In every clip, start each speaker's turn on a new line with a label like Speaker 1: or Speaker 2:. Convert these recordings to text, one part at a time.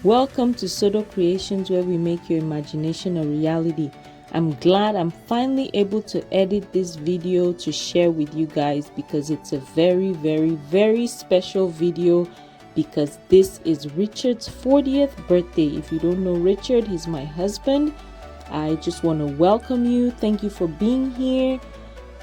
Speaker 1: Welcome to Sodo Creations, where we make your imagination a reality. I'm glad I'm finally able to edit this video to share with you guys because it's a very special video, because this is Richard's 40th birthday. If you don't know Richard, he's my husband. I just want to welcome you. Thank you for being here.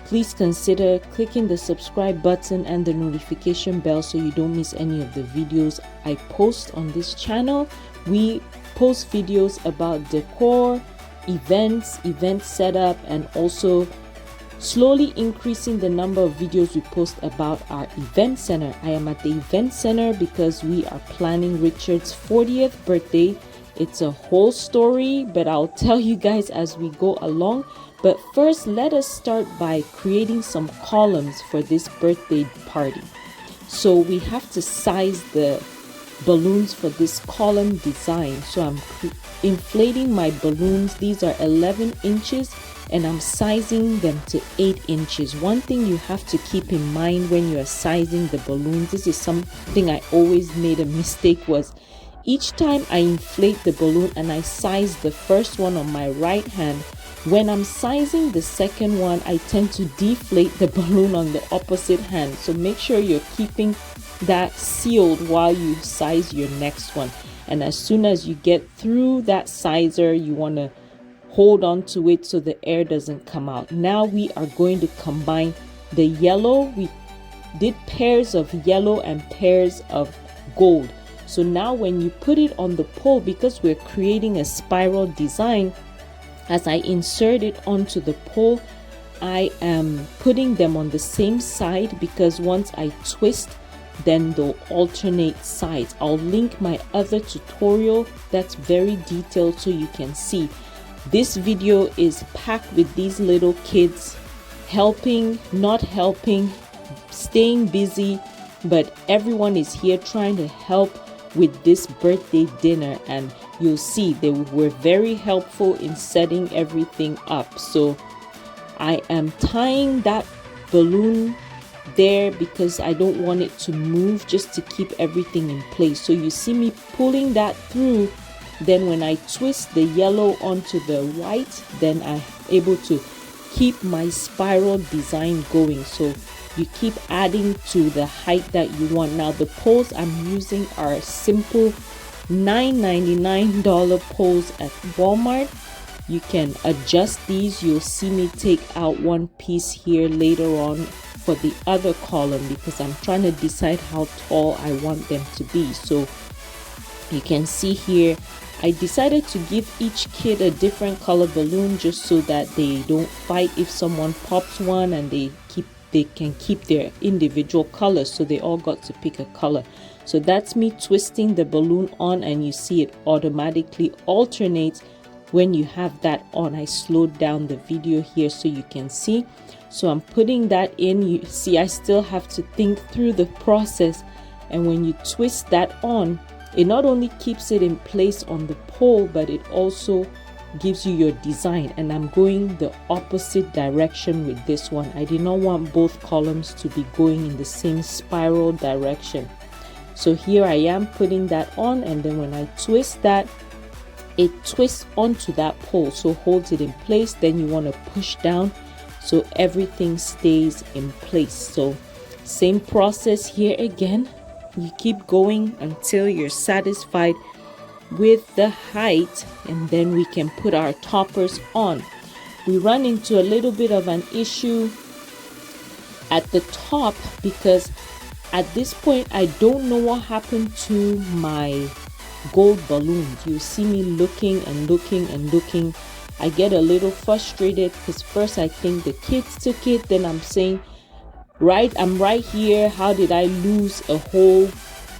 Speaker 1: Please consider clicking the subscribe button and the notification bell so you don't miss any of the videos I post on this channel. We post videos about decor, events, event setup, and also slowly increasing the number of videos we post about our event center. I am at the event center because we are planning Richard's 40th birthday. It's a whole story, but I'll tell you guys as we go along. But first, let us start by creating some columns for this birthday party. So we have to size the balloons for this column design. So I'm inflating my balloons. These are 11 inches and I'm sizing them to 8 inches. One thing you have to keep in mind when you are sizing the balloons, this is something I always made a mistake, was each time I inflate the balloon and I size the first one on my right hand, when I'm sizing the second one, I tend to deflate the balloon on the opposite hand. So make sure you're keeping that sealed while you size your next one. And as soon as you get through that sizer, you want to hold on to it so the air doesn't come out. Now we are going to combine the yellow. We did pairs of yellow and pairs of gold. So now when you put it on the pole, because we're creating a spiral design, as I insert it onto the pole, I am putting them on the same side, because once I twist, then they'll alternate sides. I'll link my other tutorial that's very detailed so you can see. This video is packed with these little kids helping, not helping, staying busy, but everyone is here trying to help with this birthday dinner, and you'll see they were very helpful in setting everything up. So I am tying that balloon there because I don't want it to move, just to keep everything in place. So you see me pulling that through. Then when I twist the yellow onto the white, then I'm able to keep my spiral design going. So you keep adding to the height that you want. Now the poles I'm using are simple $9.99 poles at Walmart. You can adjust these. You'll see me take out one piece here later on for the other column, because I'm trying to decide how tall I want them to be. So you can see here, I decided to give each kid a different color balloon just so that they don't fight if someone pops one, and they can keep their individual colors. So they all got to pick a color. So that's me twisting the balloon on, and you see it automatically alternates when you have that on. I slowed down the video here so you can see. So I'm putting that in. You see I still have to think through the process, and when you twist that on, it not only keeps it in place on the pole, but it also gives you your design. And I'm going the opposite direction with this one. I did not want both columns to be going in the same spiral direction. So here I am putting that on, and then when I twist that, it twists onto that pole, so holds it in place. Then you want to push down so everything stays in place. So same process here again. You keep going until you're satisfied with the height, and then we can put our toppers on. We run into a little bit of an issue at the top, because at this point I don't know what happened to my gold balloons. You see me looking and looking and looking. I get a little frustrated because first I think the kids took it, then I'm saying, I'm right here, how did I lose a whole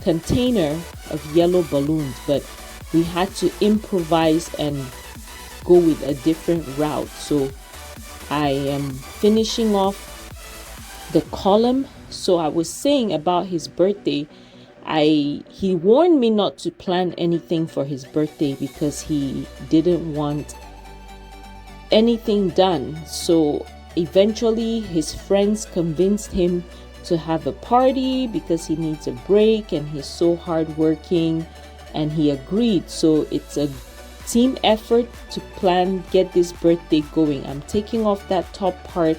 Speaker 1: container of yellow balloons? But we had to improvise and go with a different route. So I am finishing off the column. So I was saying about his birthday, he warned me not to plan anything for his birthday because he didn't want anything done. So eventually his friends convinced him to have a party because he needs a break and he's so hardworking and he agreed. So it's a team effort to get this birthday going. I'm taking off that top part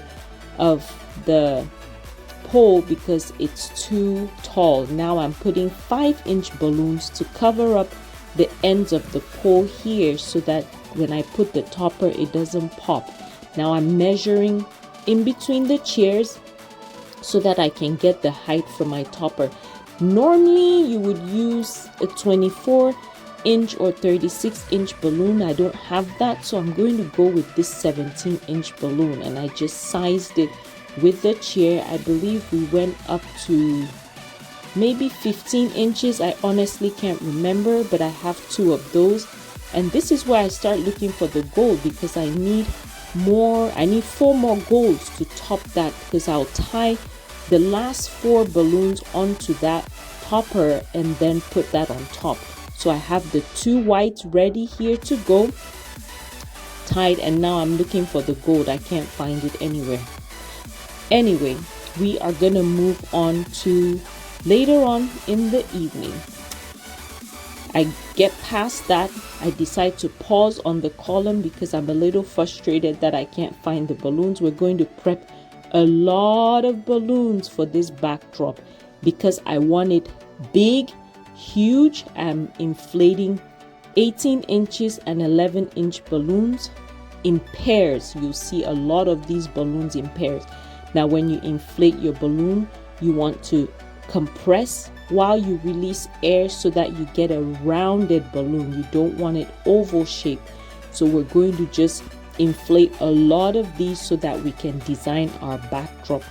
Speaker 1: of the pole because it's too tall. Now I'm putting 5-inch balloons to cover up the ends of the pole here so that when I put the topper it doesn't pop. Now I'm measuring in between the chairs so that I can get the height for my topper. Normally you would use a 24-inch or 36-inch balloon. I don't have that, so I'm going to go with this 17-inch balloon, and I just sized it with the chair. I believe we went up to maybe 15 inches. I honestly can't remember, but I have 2 of those. And this is where I start looking for the gold, because I need 4 more golds to top that, because I'll tie the last 4 balloons onto that topper and then put that on top. So I have the 2 whites ready here to go, tied, and now I'm looking for the gold. I can't find it anywhere. Anyway, we are gonna move on to later on in the evening. I get past that. I decide to pause on the column because I'm a little frustrated that I can't find the balloons. We're going to prep a lot of balloons for this backdrop because I want it big, huge. I'm inflating 18 inches and 11-inch balloons in pairs. You'll see a lot of these balloons in pairs. Now when you inflate your balloon, you want to compress while you release air so that you get a rounded balloon. You don't want it oval shaped. So we're going to just inflate a lot of these so that we can design our backdrop.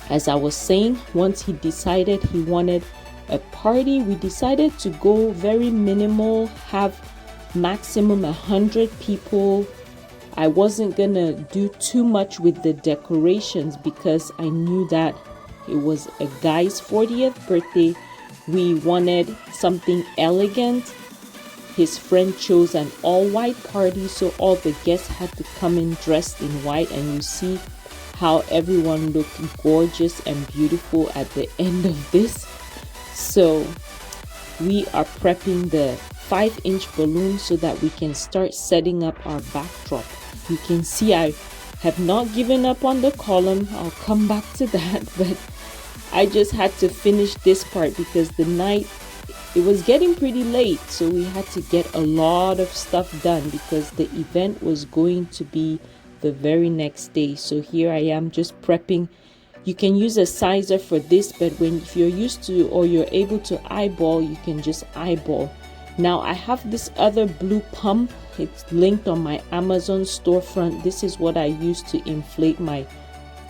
Speaker 1: As I was saying, once he decided he wanted a party, we decided to go very minimal, have maximum 100 people. I wasn't gonna do too much with the decorations because I knew that it was a guy's 40th birthday. We wanted something elegant. His friend chose an all-white party, so all the guests had to come in dressed in white, and you see how everyone looked gorgeous and beautiful at the end of this. So we are prepping the 5-inch balloon so that we can start setting up our backdrop. You can see I have not given up on the column. I'll come back to that, but I just had to finish this part because the night, it was getting pretty late, so we had to get a lot of stuff done because the event was going to be the very next day. So here I am just prepping. You can use a sizer for this, but if you're used to or you're able to eyeball, you can just eyeball. Now I have this other blue pump. It's linked on my Amazon storefront. This is what I use to inflate my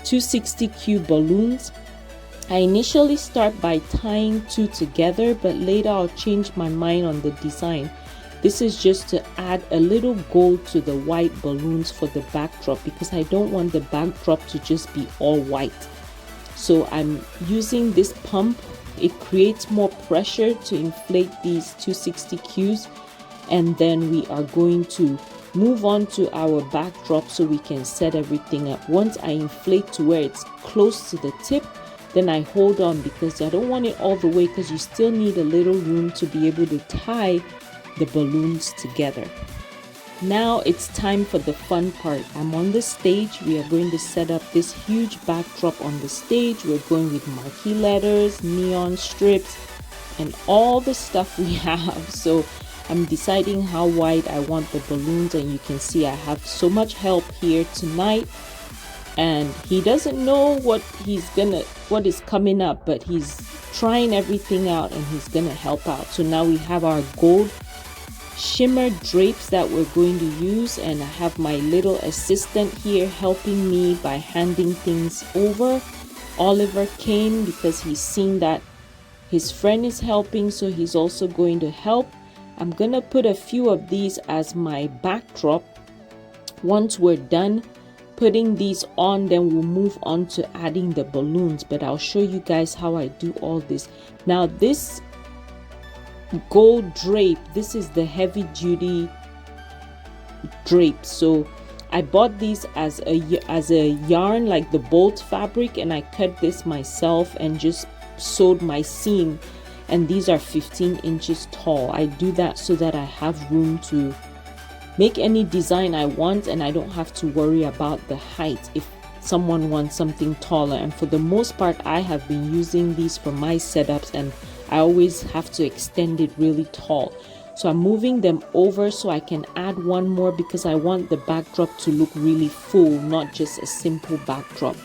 Speaker 1: 260Q balloons. I initially start by tying 2 together, but later I'll change my mind on the design. This is just to add a little gold to the white balloons for the backdrop because I don't want the backdrop to just be all white. So I'm using this pump. It creates more pressure to inflate these 260Qs, and then we are going to move on to our backdrop so we can set everything up. Once I inflate to where it's close to the tip, then I hold on because I don't want it all the way, because you still need a little room to be able to tie the balloons together. Now it's time for the fun part. I'm on the stage. We are going to set up this huge backdrop on the stage. We're going with marquee letters, neon strips, and all the stuff we have. So I'm deciding how wide I want the balloons, and you can see I have so much help here tonight. And he doesn't know what is coming up, but he's trying everything out and he's gonna help out. So now we have our gold shimmer drapes that we're going to use, and I have my little assistant here helping me by handing things over. Oliver came because he's seen that his friend is helping, so he's also going to help. I'm gonna put a few of these as my backdrop. Once we're done putting these on, then we'll move on to adding the balloons, but I'll show you guys how I do all this. Now this gold drape, this is the heavy duty drape. So I bought these as a yarn, like the bolt fabric, and I cut this myself and just sewed my seam. and these are 15 inches tall. I do that so that I have room to make any design I want, and I don't have to worry about the height if someone wants something taller. And for the most part, I have been using these for my setups, and I always have to extend it really tall. So I'm moving them over so I can add one more, because I want the backdrop to look really full, not just a simple backdrop.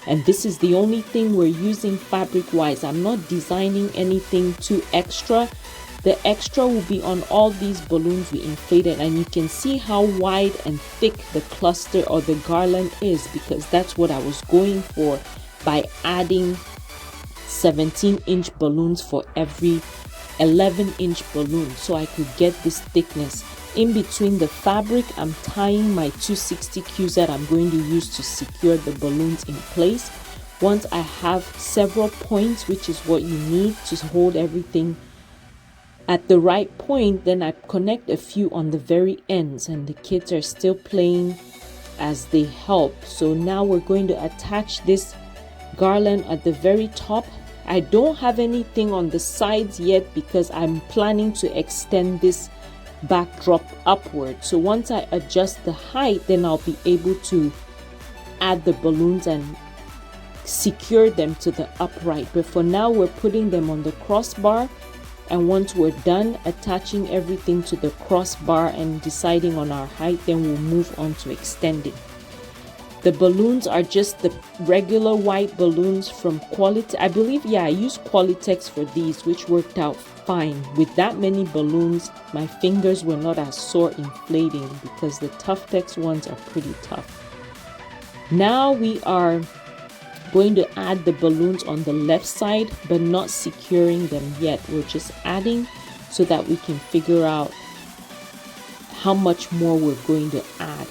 Speaker 1: And this is the only thing we're using fabric wise. I'm not designing anything too extra. The extra will be on all these balloons we inflated, and you can see how wide and thick the cluster or the garland is, because that's what I was going for by adding 17-inch balloons for every 11-inch balloon, so I could get this thickness. In between the fabric, I'm tying my 260Qs that I'm going to use to secure the balloons in place. Once I have several points, which is what you need to hold everything at the right point, then I connect a few on the very ends, and the kids are still playing as they help. So now we're going to attach this garland at the very top. I don't have anything on the sides yet because I'm planning to extend this backdrop upward. So once I adjust the height, then I'll be able to add the balloons and secure them to the upright. But for now, we're putting them on the crossbar, and once we're done attaching everything to the crossbar and deciding on our height, then we'll move on to extending. The balloons are just the regular white balloons from Quality. I believe, yeah, I used Qualitex for these, which worked out fine. With that many balloons, my fingers were not as sore inflating, because the Tuftex ones are pretty tough. Now we are going to add the balloons on the left side, but not securing them yet. We're just adding so that we can figure out how much more we're going to add.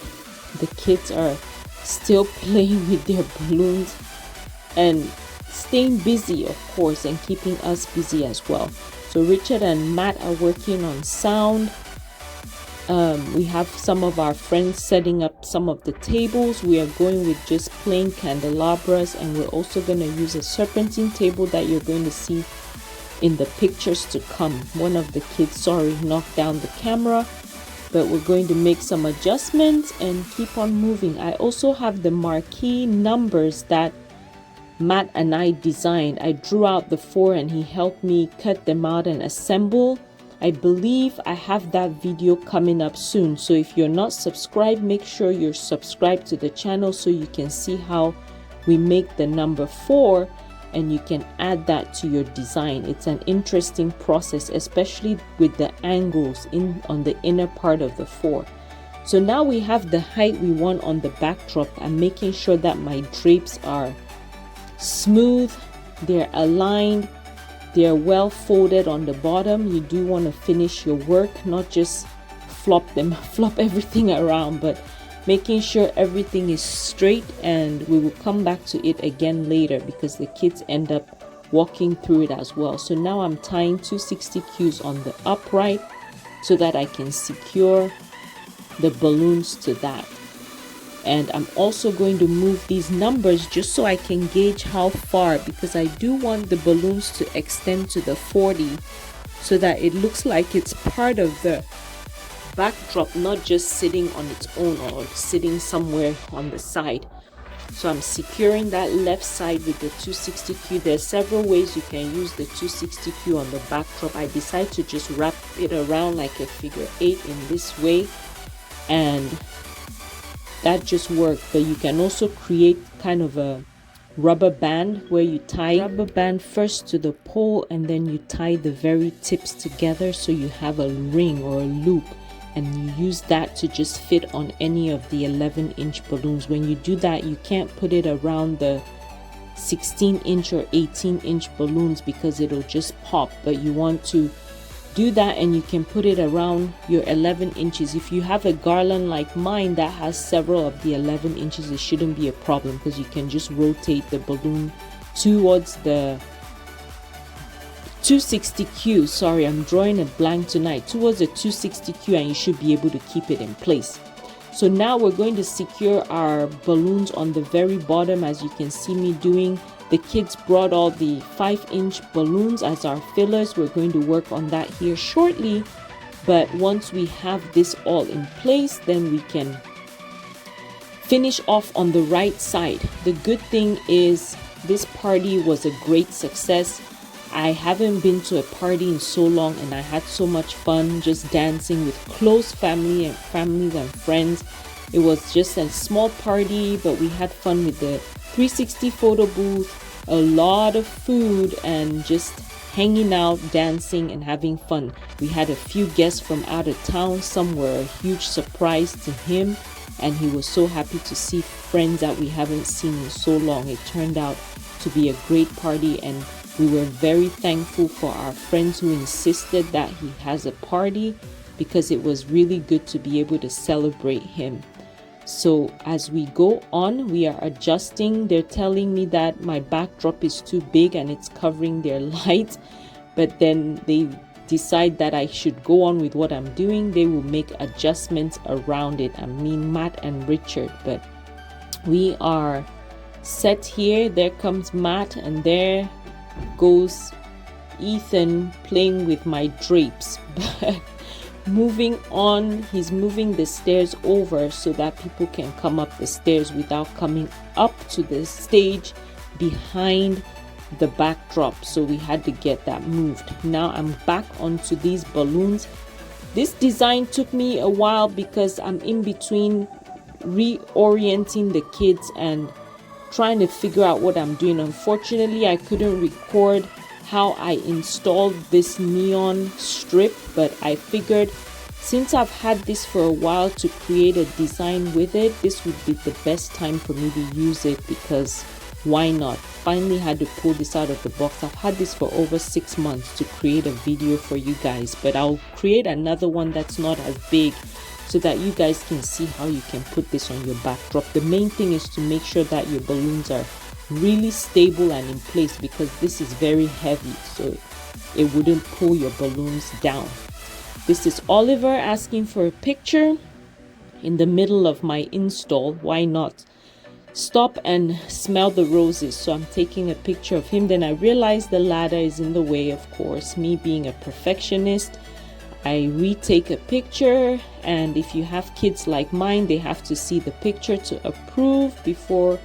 Speaker 1: The kids are still playing with their balloons and staying busy, of course, and keeping us busy as well. So Richard and Matt are working on sound. We have some of our friends setting up some of the tables. We are going with just plain candelabras, and we're also going to use a serpentine table that you're going to see in the pictures to come. One of the kids, knocked down the camera, but we're going to make some adjustments and keep on moving. I also have the marquee numbers that Matt and I designed. I drew out the 4 and he helped me cut them out and assemble. I believe I have that video coming up soon. So if you're not subscribed, make sure you're subscribed to the channel so you can see how we make the number 4, and you can add that to your design. It's an interesting process, especially with the angles on the inner part of the 4. So now we have the height we want on the backdrop. I'm making sure that my drapes are smooth, they're aligned, they're well folded on the bottom. You do want to finish your work, not just flop everything around, but making sure everything is straight. And we will come back to it again later because the kids end up walking through it as well. So now I'm tying 260Qs on the upright so that I can secure the balloons to that. And I'm also going to move these numbers just so I can gauge how far, because I do want the balloons to extend to the 40 so that it looks like it's part of the backdrop, not just sitting on its own or sitting somewhere on the side. So I'm securing that left side with the 260Q. There's several ways you can use the 260Q on the backdrop. I decided to just wrap it around like a figure 8 in this way, and that just worked. But you can also create kind of a rubber band where you tie rubber band first to the pole and then you tie the very tips together so you have a ring or a loop, and you use that to just fit on any of the 11-inch balloons. When you do that, you can't put it around the 16-inch or 18-inch balloons because it'll just pop. But you want to do that, and you can put it around your 11 inches. If you have a garland like mine that has several of the 11 inches, it shouldn't be a problem because you can just rotate the balloon towards the 260Q. Sorry, I'm drawing a blank tonight. Towards the 260Q, and you should be able to keep it in place. So now we're going to secure our balloons on the very bottom, as you can see me doing. The kids brought all the 5-inch balloons as our fillers. We're going to work on that here shortly. But once we have this all in place, then we can finish off on the right side. The good thing is this party was a great success. I haven't been to a party in so long, and I had so much fun just dancing with close families and friends. It was just a small party, but we had fun with the 360 photo booth, a lot of food, and just hanging out, dancing, and having fun. We had a few guests from out of town. Some were a huge surprise to him, and he was so happy to see friends that we haven't seen in so long. It turned out to be a great party, and we were very thankful for our friends who insisted that he has a party, because it was really good to be able to celebrate him. So as we go on, we are adjusting. They're telling me that my backdrop is too big and it's covering their light, but then they decide that I should go on with what I'm doing. They will make adjustments around it. I mean, Matt and Richard, but we are set here. There comes Matt, and there goes Ethan playing with my drapes. But moving on, he's moving the stairs over so that people can come up the stairs without coming up to the stage behind the backdrop. So we had to get that moved. Now I'm back onto these balloons. This design took me a while because I'm in between reorienting the kids and trying to figure out what I'm doing. Unfortunately, I couldn't record how I installed this neon strip, but I figured since I've had this for a while to create a design with it, this would be the best time for me to use it, because why not? Finally had to pull this out of the box. I've had this for over 6 months to create a video for you guys, but I'll create another one that's not as big so that you guys can see how you can put this on your backdrop. The main thing is to make sure that your balloons are really stable and in place, because this is very heavy, so it wouldn't pull your balloons down. This is Oliver asking for a picture in the middle of my install. Why not? Stop and smell the roses. So I'm taking a picture of him. Then I realized the ladder is in the way, of course. Me being a perfectionist, I retake a picture, and if you have kids like mine, they have to see the picture to approve before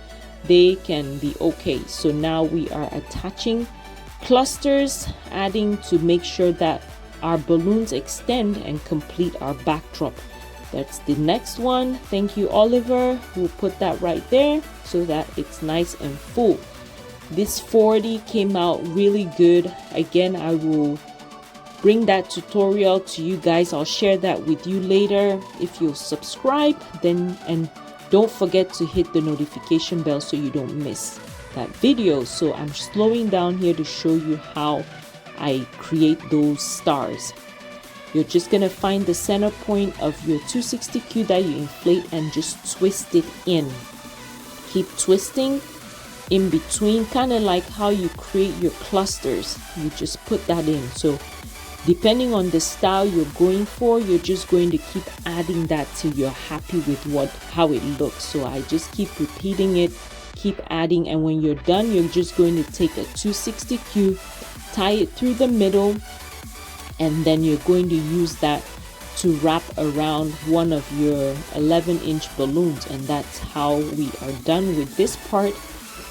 Speaker 1: they can be okay. So now we are attaching clusters, adding to make sure that our balloons extend and complete our backdrop. That's the next one. Thank you, Oliver. We'll put that right there so that it's nice and full. This 40 came out really good. Again, I will bring that tutorial to you guys. I'll share that with you later. If you'll subscribe, then, and don't forget to hit the notification bell so you don't miss that video. So I'm slowing down here to show you how I create those stars. You're just gonna find the center point of your 260Q that you inflate and just twist it in. Keep twisting in between, kind of like how you create your clusters. You just put that in. So depending on the style you're going for, you're just going to keep adding that till you're happy with how it looks. So I just keep repeating it, keep adding, and when you're done, you're just going to take a 260Q, tie it through the middle, and then you're going to use that to wrap around one of your 11-inch balloons, and that's how we are done with this part.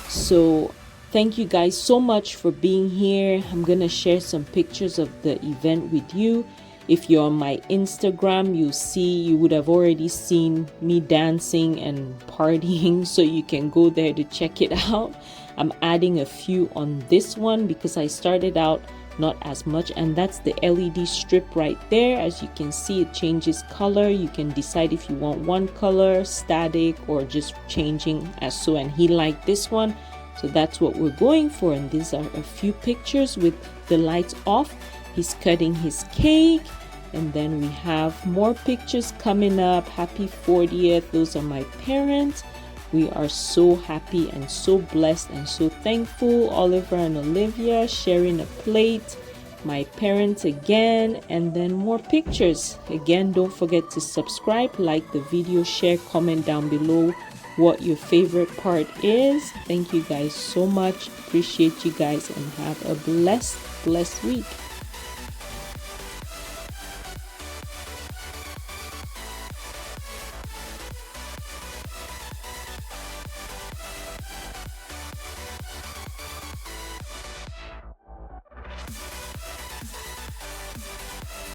Speaker 1: So thank you guys so much for being here. I'm gonna share some pictures of the event with you. If you're on my Instagram, you would have already seen me dancing and partying, so you can go there to check it out. I'm adding a few on this one because I started out not as much, and that's the LED strip right there. As you can see, it changes color. You can decide if you want one color, static, or just changing as so, and he liked this one, so that's what we're going for. And these are a few pictures with the lights off. He's cutting his cake, and then we have more pictures coming up. Happy 40th. Those are my parents. We are so happy and so blessed and so thankful. Oliver and Olivia sharing a plate. My parents again, and then more pictures. Again, don't forget to subscribe, like the video, share, comment down below what your favorite part is. Thank you guys so much. Appreciate you guys and have a blessed week.